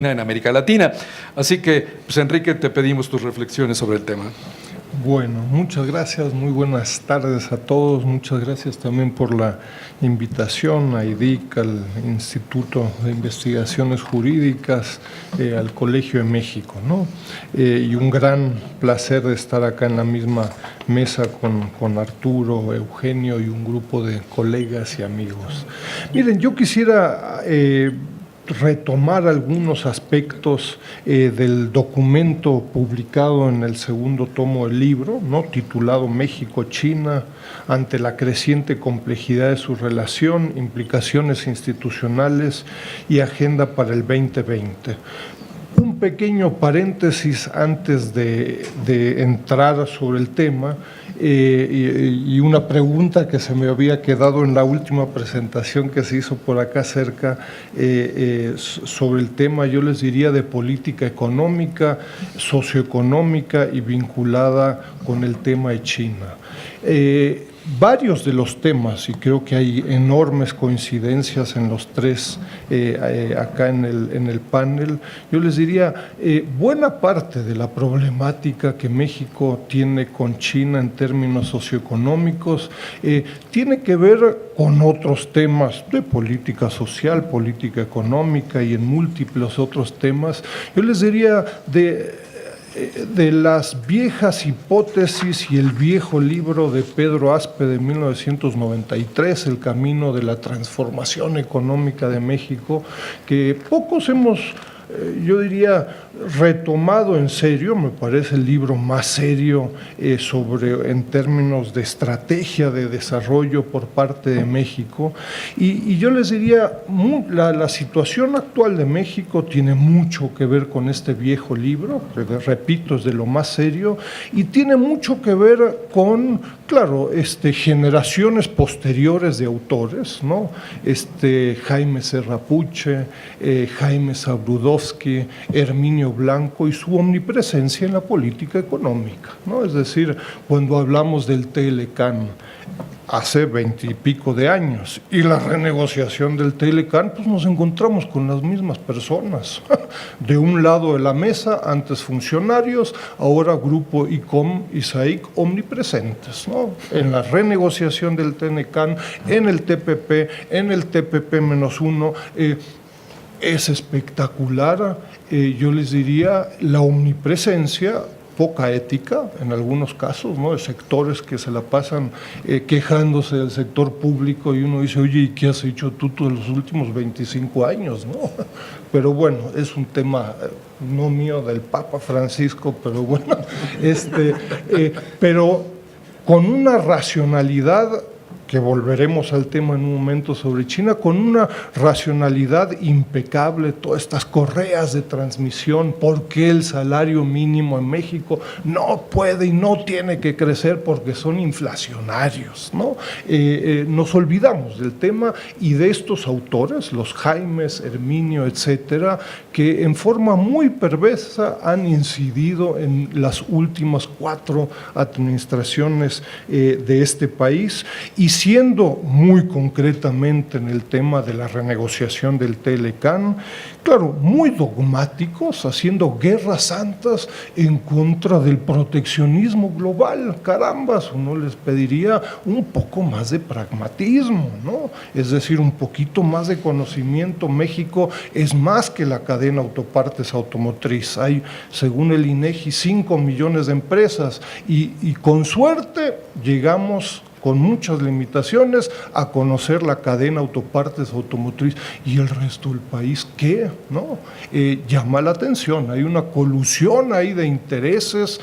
en América Latina. Así que, pues Enrique, te pedimos tus reflexiones sobre el tema. Bueno, muchas gracias, muy buenas tardes a todos, muchas gracias también por la invitación a IDIC, al Instituto de Investigaciones Jurídicas, al Colegio de México, ¿no? Y un gran placer de estar acá en la misma mesa con Arturo, Eugenio y un grupo de colegas y amigos. Miren, yo quisiera retomar algunos aspectos del documento publicado en el segundo tomo del libro, ¿no?, titulado México-China ante la creciente complejidad de su relación, implicaciones institucionales y agenda para el 2020. Un pequeño paréntesis antes de entrar sobre el tema y una pregunta que se me había quedado en la última presentación que se hizo por acá cerca sobre el tema, yo les diría, de política económica, socioeconómica y vinculada con el tema de China. Varios de los temas, y creo que hay enormes coincidencias en los tres acá en el panel, yo les diría, buena parte de la problemática que México tiene con China en términos socioeconómicos tiene que ver con otros temas de política social, política económica y en múltiples otros temas. Yo les diría de las viejas hipótesis y el viejo libro de Pedro Aspe de 1993, El camino de la transformación económica de México, que pocos hemos, yo diría, retomado en serio. Me parece el libro más serio en términos de estrategia de desarrollo por parte de México. Y yo les diría, la situación actual de México tiene mucho que ver con este viejo libro, que repito, es de lo más serio, y tiene mucho que ver con, claro, generaciones posteriores de autores, ¿no? Jaime Serrapuche, Jaime Zabludovsky, Herminio Blanco y su omnipresencia en la política económica, ¿no? Es decir, cuando hablamos del TLCAN hace 20 y pico de años y la renegociación del TLCAN, pues nos encontramos con las mismas personas. De un lado de la mesa, antes funcionarios, ahora Grupo ICOM y SAIC omnipresentes, ¿no? En la renegociación del TLCAN, en el TPP, en el TPP-1, es espectacular, yo les diría, la omnipresencia, poca ética en algunos casos, ¿no?, de sectores que se la pasan quejándose del sector público y uno dice, oye, ¿y qué has hecho tú en los últimos 25 años? ¿No? Pero bueno, es un tema no mío, del Papa Francisco, pero bueno, pero con una racionalidad, que volveremos al tema en un momento sobre China, con una racionalidad impecable, todas estas correas de transmisión, por qué el salario mínimo en México no puede y no tiene que crecer porque son inflacionarios, ¿no? Nos olvidamos del tema y de estos autores, los Jaimes, Herminio, etcétera, que en forma muy perversa han incidido en las últimas 4 administraciones de este país, y siendo muy concretamente en el tema de la renegociación del TLCAN, claro, muy dogmáticos, haciendo guerras santas en contra del proteccionismo global. Carambas, uno les pediría un poco más de pragmatismo, ¿no? Es decir, un poquito más de conocimiento. México es más que la cadena autopartes automotriz. Hay, según el INEGI, 5 millones de empresas y con suerte llegamos, con muchas limitaciones, a conocer la cadena autopartes automotriz. ¿Y el resto del país qué? ¿No? Llama la atención, hay una colusión ahí de intereses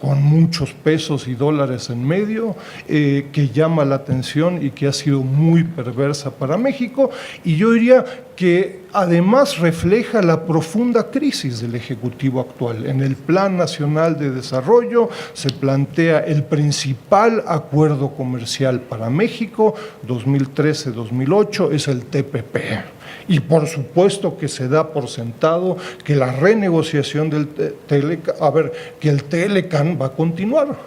con muchos pesos y dólares en medio, que llama la atención y que ha sido muy perversa para México, y yo diría que además refleja la profunda crisis del Ejecutivo actual. En el Plan Nacional de Desarrollo se plantea el principal acuerdo comercial para México, 2013-2008, es el TPP. Y por supuesto que se da por sentado que la renegociación del que el TLCAN va a continuar.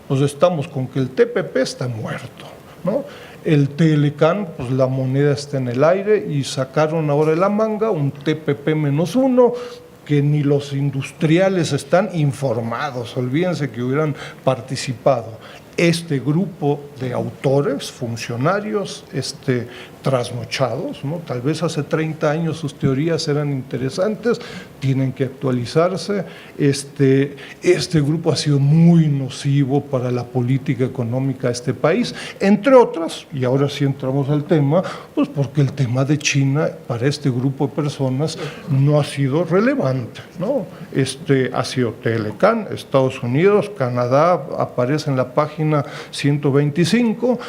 Pues estamos con que el TPP está muerto, ¿no? El TLCAN, pues la moneda está en el aire y sacaron ahora de la manga un TPP-1, que ni los industriales están informados, olvídense que hubieran participado. Este grupo de autores, funcionarios, trasnochados, ¿no? Tal vez hace 30 años sus teorías eran interesantes, tienen que actualizarse. Este grupo ha sido muy nocivo para la política económica de este país, entre otras, y ahora sí entramos al tema, pues porque el tema de China para este grupo de personas no ha sido relevante, ¿no? Ha sido TLCAN, Estados Unidos, Canadá, aparece en la página 125,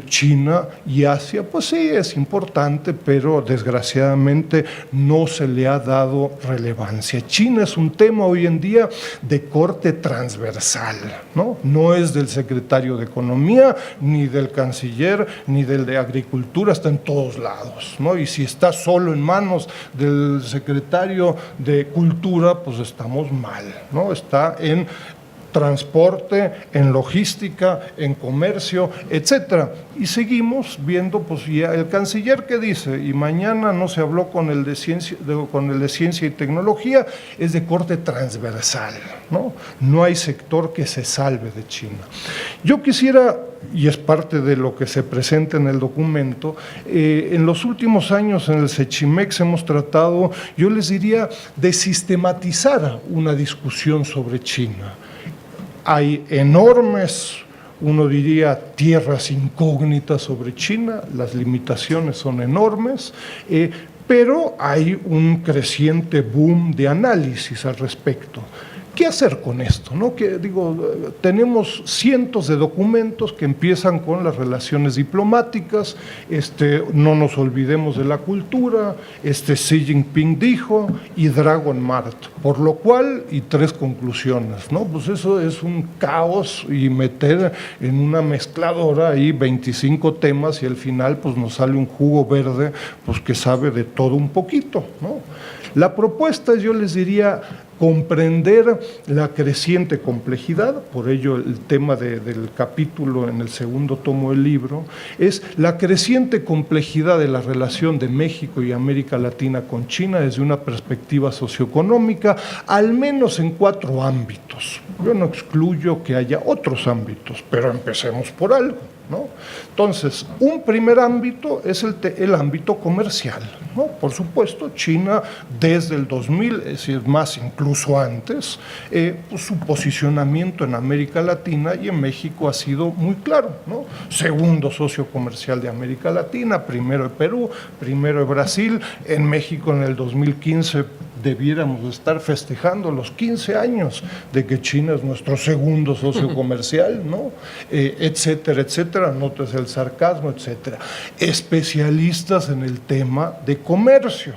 China y Asia, pues sí, es importante, pero desgraciadamente no se le ha dado relevancia. China es un tema hoy en día de corte transversal, ¿no? No es del secretario de Economía, ni del canciller, ni del de Agricultura, está en todos lados, ¿no? Y si está solo en manos del secretario de Cultura, pues estamos mal, ¿no? Está en transporte, en logística, en comercio, etcétera. Y seguimos viendo, pues ya el canciller que dice, y mañana no se habló con el de ciencia y tecnología, es de corte transversal, ¿no? No hay sector que se salve de China. Yo quisiera, y es parte de lo que se presenta en el documento, en los últimos años en el Sechimex hemos tratado, yo les diría, de sistematizar una discusión sobre China. Hay enormes, uno diría, tierras incógnitas sobre China, las limitaciones son enormes, pero hay un creciente boom de análisis al respecto. ¿Qué hacer con esto? ¿No? Tenemos cientos de documentos que empiezan con las relaciones diplomáticas, no nos olvidemos de la cultura, Xi Jinping dijo, y Dragon Mart, por lo cual, y 3 conclusiones, ¿no? Pues eso es un caos, y meter en una mezcladora ahí 25 temas y al final pues nos sale un jugo verde pues que sabe de todo un poquito, ¿no? La propuesta, yo les diría, comprender la creciente complejidad, por ello el tema del capítulo en el segundo tomo del libro, es la creciente complejidad de la relación de México y América Latina con China desde una perspectiva socioeconómica, al menos en 4 ámbitos. Yo no excluyo que haya otros ámbitos, pero empecemos por algo, ¿no? Entonces, un primer ámbito es el ámbito comercial, ¿no? Por supuesto, China desde el 2000, es decir, más incluso antes, pues su posicionamiento en América Latina y en México ha sido muy claro, ¿no? Segundo socio comercial de América Latina, primero de Perú, primero de Brasil, en México en el 2015 debiéramos estar festejando los 15 años de que China es nuestro segundo socio comercial, ¿no? Etcétera, etcétera, notas el sarcasmo, etcétera. Especialistas en el tema de comercio.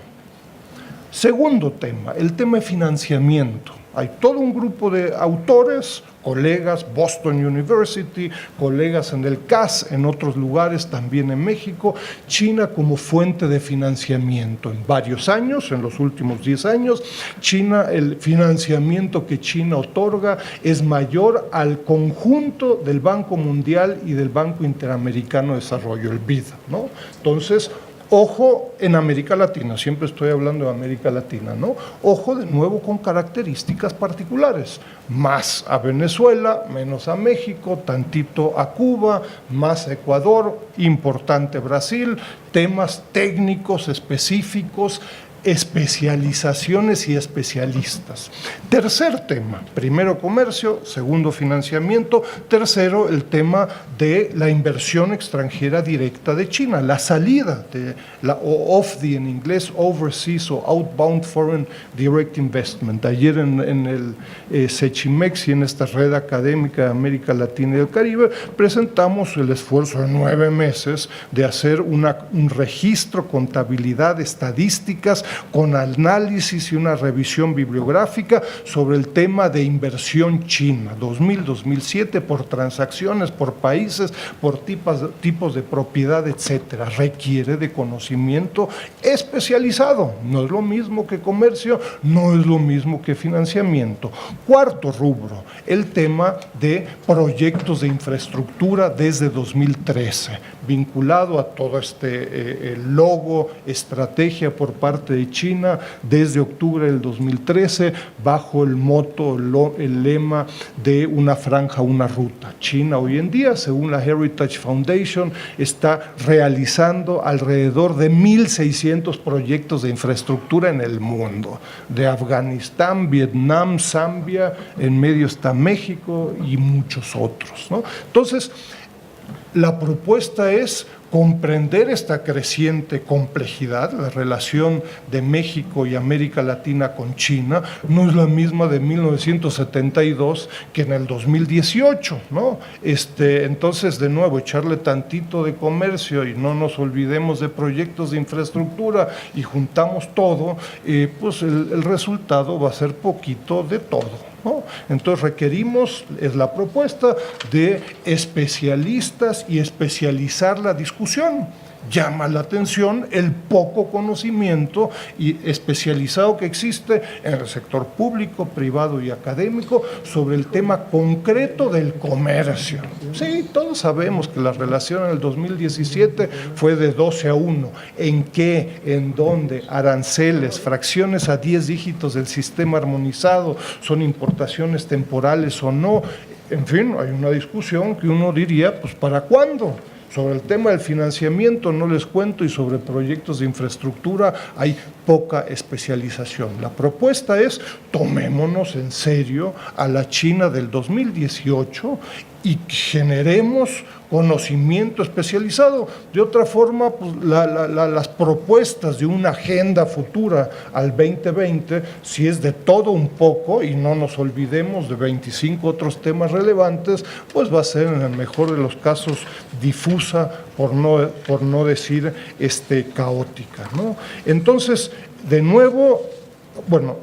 Segundo tema, el tema de financiamiento. Hay todo un grupo de autores, colegas, Boston University, colegas en el CAS, en otros lugares, también en México, China como fuente de financiamiento. En varios años, en los últimos 10 años, China, el financiamiento que China otorga es mayor al conjunto del Banco Mundial y del Banco Interamericano de Desarrollo, el BID, ¿no? Entonces, ojo en América Latina, siempre estoy hablando de América Latina, ¿no? Ojo de nuevo con características particulares, más a Venezuela, menos a México, tantito a Cuba, más a Ecuador, importante Brasil, temas técnicos específicos, especializaciones y especialistas. Tercer tema, primero comercio, segundo financiamiento, tercero el tema de la inversión extranjera directa de China, la salida de la OFDI en inglés, Overseas o Outbound Foreign Direct Investment. Ayer en el Sechimex y en esta red académica de América Latina y el Caribe presentamos el esfuerzo de 9 meses de hacer un registro, contabilidad, estadísticas con análisis y una revisión bibliográfica sobre el tema de inversión china, 2000-2007, por transacciones, por países, por tipos de propiedad, etcétera. Requiere de conocimiento especializado, no es lo mismo que comercio, no es lo mismo que financiamiento. Cuarto rubro, el tema de proyectos de infraestructura desde 2013, vinculado a todo el logo, estrategia por parte de China desde octubre del 2013, bajo el moto, el lema de una franja, una ruta. China hoy en día, según la Heritage Foundation, está realizando alrededor de 1.600 proyectos de infraestructura en el mundo, de Afganistán, Vietnam, Zambia, en medio está México y muchos otros, ¿no? Entonces, la propuesta es comprender esta creciente complejidad. La relación de México y América Latina con China no es la misma de 1972 que en el 2018, ¿no? Entonces, de nuevo, echarle tantito de comercio y no nos olvidemos de proyectos de infraestructura y juntamos todo, pues el resultado va a ser poquito de todo, ¿no? Entonces requerimos, es la propuesta, de especialistas y especializar la discusión. Llama la atención el poco conocimiento y especializado que existe en el sector público, privado y académico sobre el tema concreto del comercio. Sí, todos sabemos que la relación en el 2017 fue de 12-1. ¿En qué? ¿En dónde? Aranceles, fracciones a 10 dígitos del sistema armonizado, ¿son importaciones temporales o no? En fin, hay una discusión que uno diría, pues ¿para cuándo? Sobre el tema del financiamiento no les cuento, y sobre proyectos de infraestructura hay poca especialización. La propuesta es: tomémonos en serio a la China del 2018 y generemos conocimiento especializado. De otra forma, pues, las propuestas de una agenda futura al 2020, si es de todo un poco, y no nos olvidemos de 25 otros temas relevantes, pues va a ser en el mejor de los casos difusa, por no decir caótica, ¿no? Entonces, de nuevo, bueno,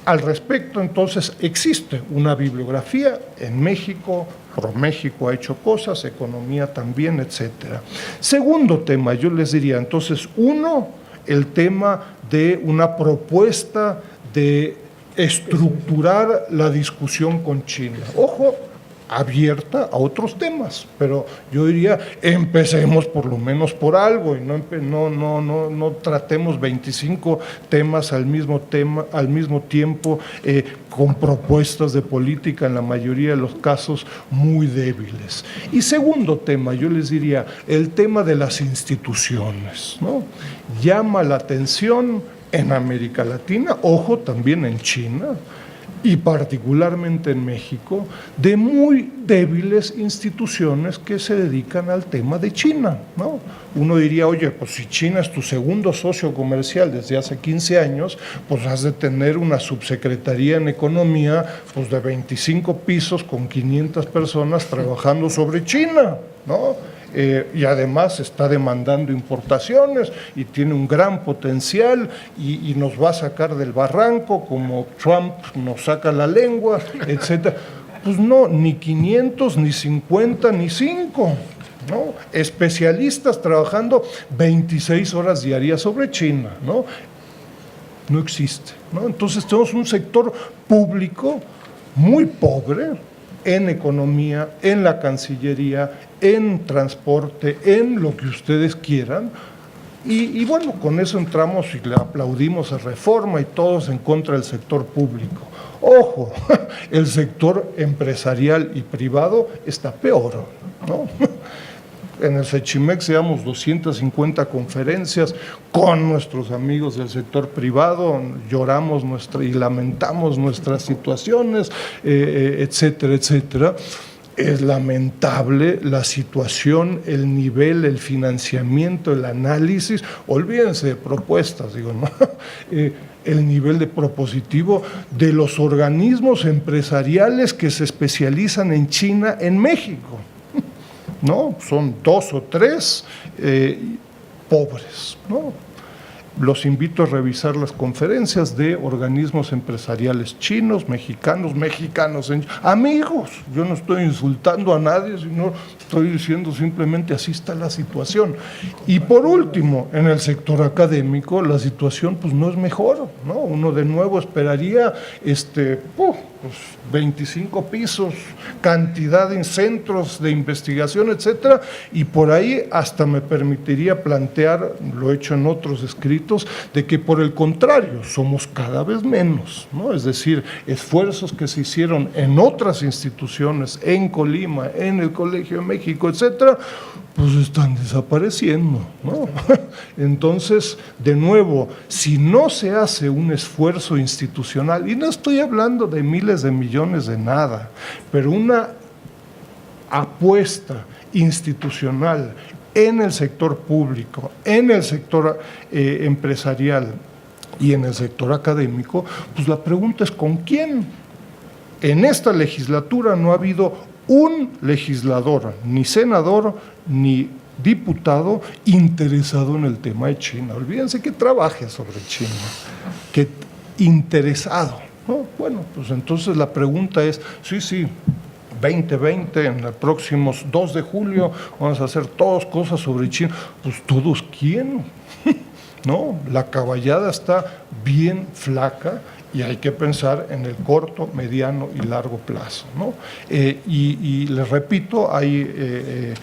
al respecto, entonces, existe una bibliografía en México. ProMéxico ha hecho cosas, economía también, etcétera. Segundo tema, yo les diría, entonces, uno, el tema de una propuesta de estructurar la discusión con China. Ojo, abierta a otros temas, pero yo diría, empecemos por lo menos por algo y no tratemos 25 temas al mismo tiempo, con propuestas de política en la mayoría de los casos muy débiles. Y segundo tema, yo les diría, el tema de las instituciones, ¿no? Llama la atención en América Latina, ojo, también en China, y particularmente en México, de muy débiles instituciones que se dedican al tema de China, ¿no? Uno diría, oye, pues si China es tu segundo socio comercial desde hace 15 años, pues has de tener una subsecretaría en economía, pues de 25 pisos con 500 personas trabajando sobre China, ¿no? Y además está demandando importaciones y tiene un gran potencial y nos va a sacar del barranco como Trump nos saca la lengua, etcétera. Pues no, ni 500, ni 50, ni 5, ¿no? Especialistas trabajando 26 horas diarias sobre China, ¿no? No existe, ¿no? Entonces tenemos un sector público muy pobre en economía, en la Cancillería, en transporte, en lo que ustedes quieran, y bueno, con eso entramos y le aplaudimos a Reforma y todos en contra del sector público. Ojo, el sector empresarial y privado está peor, ¿no? En el Sechimex llevamos 250 conferencias con nuestros amigos del sector privado, lloramos y lamentamos nuestras situaciones, etcétera, etcétera. Es lamentable la situación, el nivel, el financiamiento, el análisis, olvídense de propuestas, digo, ¿no? El nivel de propositivo de los organismos empresariales que se especializan en China en México, ¿no? Son 2 o 3 pobres, ¿no? los invito a revisar las conferencias de organismos empresariales chinos, mexicanos, amigos. Yo no estoy insultando a nadie, sino estoy diciendo simplemente así está la situación. Y por último, en el sector académico, la situación pues no es mejor, ¿no? Uno de nuevo esperaría 25 pisos, cantidad de centros de investigación, etcétera, y por ahí hasta me permitiría plantear, lo he hecho en otros escritos, de que por el contrario, somos cada vez menos, ¿no? Es decir, esfuerzos que se hicieron en otras instituciones, en Colima, en el Colegio de México, etcétera, pues están desapareciendo, ¿no? Entonces, de nuevo, si no se hace un esfuerzo institucional, y no estoy hablando de miles de millones de nada, pero una apuesta institucional en el sector público, en el sector empresarial y en el sector académico, pues la pregunta es ¿con quién? En esta legislatura no ha habido un legislador, ni senador, ni diputado interesado en el tema de China. Olvídense que trabaje sobre China, que interesado, ¿no? Bueno, pues entonces la pregunta es, sí, 2020, en los próximos 2 de julio, vamos a hacer todas cosas sobre China. Pues todos, ¿quién? No, la caballada está bien flaca y hay que pensar en el corto, mediano y largo plazo, ¿no? Y les repito, hay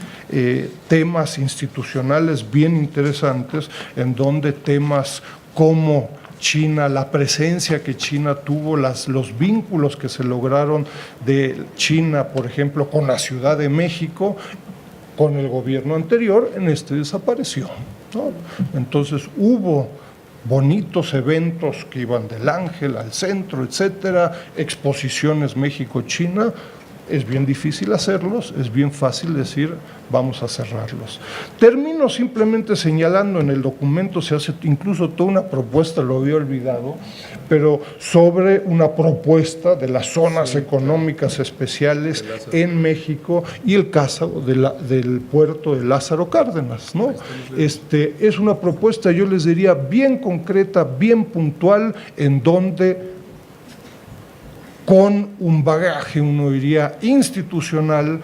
temas institucionales bien interesantes en donde temas como China, la presencia que China tuvo, los vínculos que se lograron de China, por ejemplo, con la Ciudad de México, con el gobierno anterior, en este desapareció, ¿no? Entonces hubo bonitos eventos que iban del Ángel al centro, etcétera, exposiciones México-China. Es bien difícil hacerlos, es bien fácil decir vamos a cerrarlos. Termino simplemente señalando, en el documento se hace incluso toda una propuesta, lo había olvidado, pero sobre una propuesta de las zonas económicas especiales en México y el caso del puerto de Lázaro Cárdenas, ¿no? Es una propuesta, yo les diría, bien concreta, bien puntual, en donde con un bagaje, uno diría, institucional,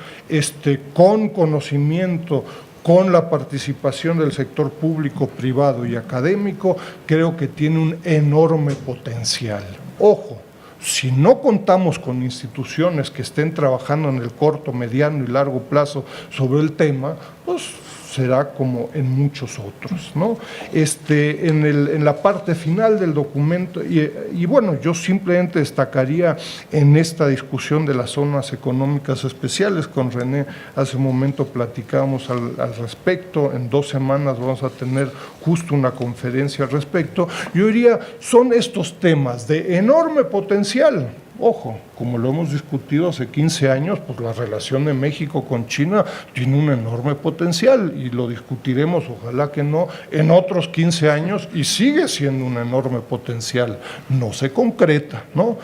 con conocimiento, con la participación del sector público, privado y académico, creo que tiene un enorme potencial. Ojo, si no contamos con instituciones que estén trabajando en el corto, mediano y largo plazo sobre el tema, pues será como en muchos otros, ¿no? En la parte final del documento, y bueno, yo simplemente destacaría en esta discusión de las zonas económicas especiales, con René hace un momento platicábamos al respecto, en 2 semanas vamos a tener justo una conferencia al respecto. Yo diría, son estos temas de enorme potencial. Ojo, como lo hemos discutido hace 15 años, pues la relación de México con China tiene un enorme potencial y lo discutiremos, ojalá que no, en otros 15 años y sigue siendo un enorme potencial. No se concreta, ¿no?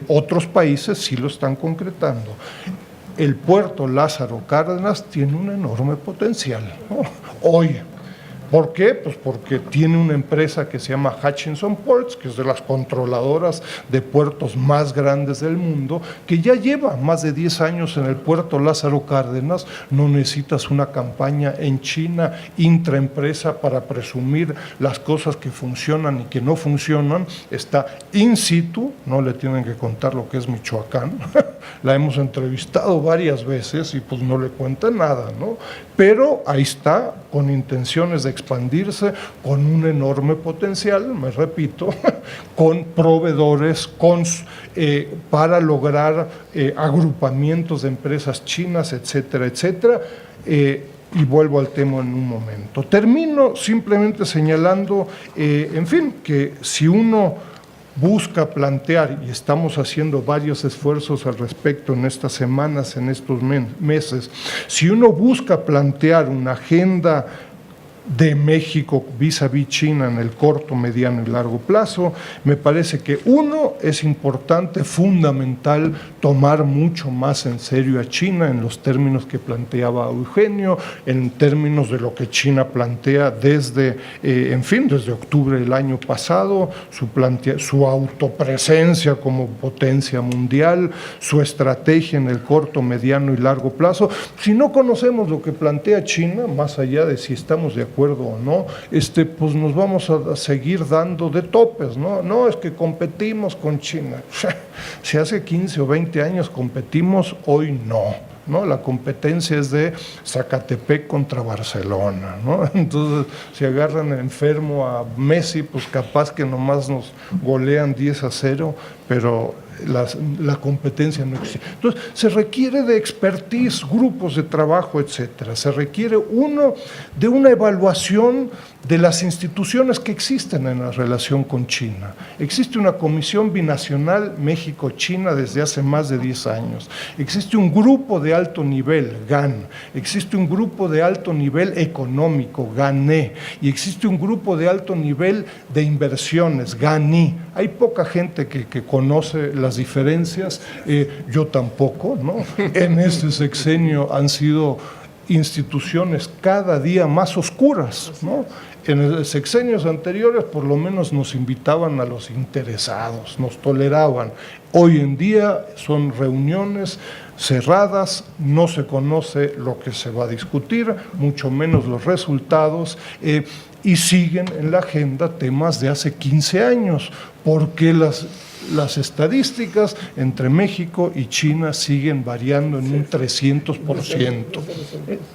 Otros países sí lo están concretando. El puerto Lázaro Cárdenas tiene un enorme potencial, ¿no? Hoy. ¿Por qué? Pues porque tiene una empresa que se llama Hutchinson Ports, que es de las controladoras de puertos más grandes del mundo, que ya lleva más de 10 años en el puerto Lázaro Cárdenas. No necesitas una campaña en China intraempresa para presumir las cosas que funcionan y que no funcionan. Está in situ, no le tienen que contar lo que es Michoacán. La hemos entrevistado varias veces y pues no le cuenta nada, ¿no? Pero ahí está, con intenciones de expandirse, con un enorme potencial, me repito, con proveedores, para lograr agrupamientos de empresas chinas, etcétera, etcétera. Y vuelvo al tema en un momento. Termino simplemente señalando, en fin, que si uno busca plantear, y estamos haciendo varios esfuerzos al respecto en estas semanas, en estos meses, si uno busca plantear una agenda de México vis a vis China en el corto, mediano y largo plazo. Me parece que uno, es importante, fundamental, tomar mucho más en serio a China en los términos que planteaba Eugenio, en términos de lo que China plantea desde octubre del año pasado, su autopresencia como potencia mundial, su estrategia en el corto, mediano y largo plazo. Si no conocemos lo que plantea China, más allá de si estamos de acuerdo o no, pues nos vamos a seguir dando de topes, ¿no? No, es que competimos con China. Si hace 15 o 20 años competimos, hoy no. ¿No? La competencia es de Zacatepec contra Barcelona, ¿no? Entonces, si agarran enfermo a Messi, pues capaz que nomás nos golean 10-0, pero la competencia no existe. Entonces, se requiere de expertise, grupos de trabajo, etcétera. Se requiere de una evaluación de las instituciones que existen en la relación con China. Existe una comisión binacional México-China desde hace más de 10 años. Existe un grupo de alto nivel, GAN. Existe un grupo de alto nivel económico, GANE. Y existe un grupo de alto nivel de inversiones, GANI. Hay poca gente que conoce las diferencias, yo tampoco, ¿no? En este sexenio han sido instituciones cada día más oscuras, ¿no? En sexenios anteriores por lo menos nos invitaban a los interesados, nos toleraban. Hoy en día son reuniones cerradas, no se conoce lo que se va a discutir, mucho menos los resultados, y siguen en la agenda temas de hace 15 años, porque las estadísticas entre México y China siguen variando en un 300%.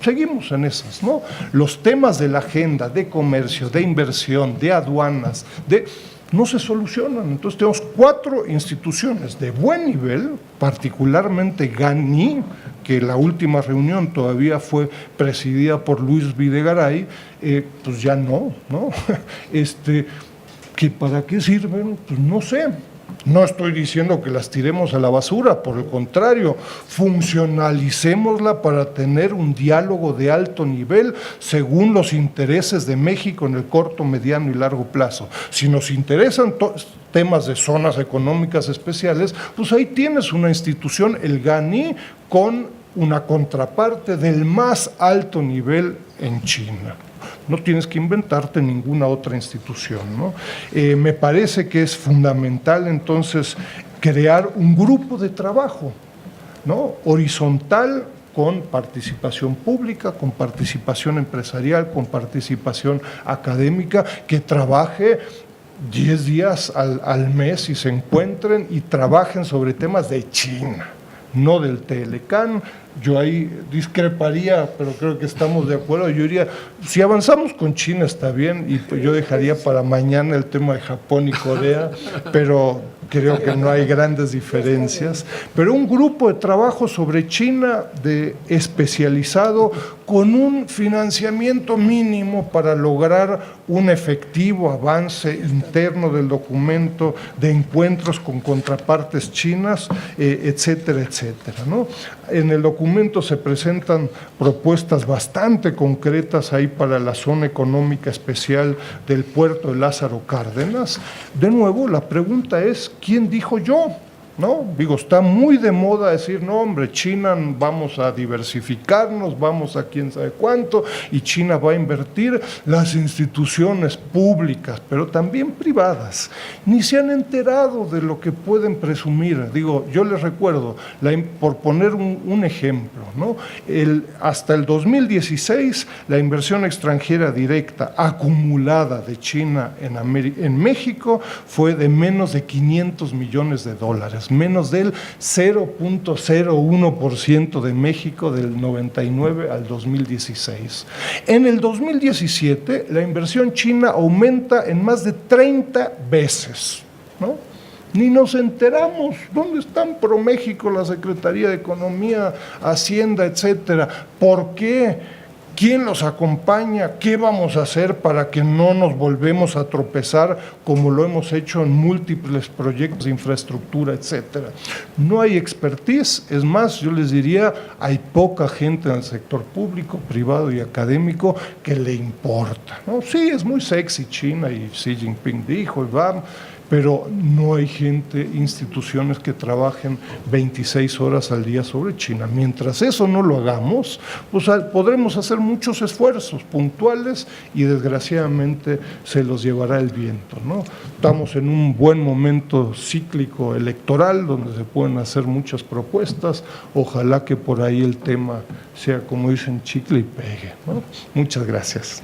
Seguimos en esas, ¿no? Los temas de la agenda de comercio, de inversión, de aduanas, no se solucionan. Entonces tenemos 4 instituciones de buen nivel, particularmente GANI, que la última reunión todavía fue presidida por Luis Videgaray, pues ya no. ¿Que para qué sirven? Pues no sé. No estoy diciendo que las tiremos a la basura, por el contrario, funcionalicémosla para tener un diálogo de alto nivel según los intereses de México en el corto, mediano y largo plazo. Si nos interesan temas de zonas económicas especiales, pues ahí tienes una institución, el GANI, con una contraparte del más alto nivel en China. No tienes que inventarte ninguna otra institución, ¿no? Me parece que es fundamental entonces crear un grupo de trabajo, ¿no? Horizontal, con participación pública, con participación empresarial, con participación académica, que trabaje 10 días al mes y se encuentren y trabajen sobre temas de China, no del Telecán. Yo ahí discreparía, pero creo que estamos de acuerdo. Yo diría, si avanzamos con China está bien, y pues yo dejaría para mañana el tema de Japón y Corea, pero creo que no hay grandes diferencias. Pero un grupo de trabajo sobre China especializado con un financiamiento mínimo para lograr un efectivo avance interno del documento, de encuentros con contrapartes chinas, etcétera, etcétera, ¿no? En el documento se presentan propuestas bastante concretas ahí para la zona económica especial del puerto de Lázaro Cárdenas. De nuevo, la pregunta es, ¿quién dijo yo? ¿No? Digo, está muy de moda decir, no hombre, China vamos a diversificarnos, vamos a quién sabe cuánto, y China va a invertir. Las instituciones públicas, pero también privadas, ni se han enterado de lo que pueden presumir. Digo, yo les recuerdo, por poner un ejemplo, ¿no? Hasta el 2016, la inversión extranjera directa acumulada de China en México fue de menos de $500 millones, menos del 0.01% de México del 99 al 2016. En el 2017, la inversión china aumenta en más de 30 veces, ¿no? Ni nos enteramos. ¿Dónde están ProMéxico, la Secretaría de Economía, Hacienda, etcétera? ¿Por qué ¿Quién nos acompaña? ¿Qué vamos a hacer para que no nos volvemos a tropezar como lo hemos hecho en múltiples proyectos de infraestructura, etcétera? No hay expertise, es más, yo les diría, hay poca gente en el sector público, privado y académico que le importa, ¿no? Sí, es muy sexy China y Xi Jinping dijo, y vamos, pero no hay gente, instituciones que trabajen 26 horas al día sobre China. Mientras eso no lo hagamos, pues podremos hacer muchos esfuerzos puntuales y desgraciadamente se los llevará el viento, ¿no? Estamos en un buen momento cíclico electoral donde se pueden hacer muchas propuestas. Ojalá que por ahí el tema sea, como dicen, chicle y pegue, ¿no? Muchas gracias.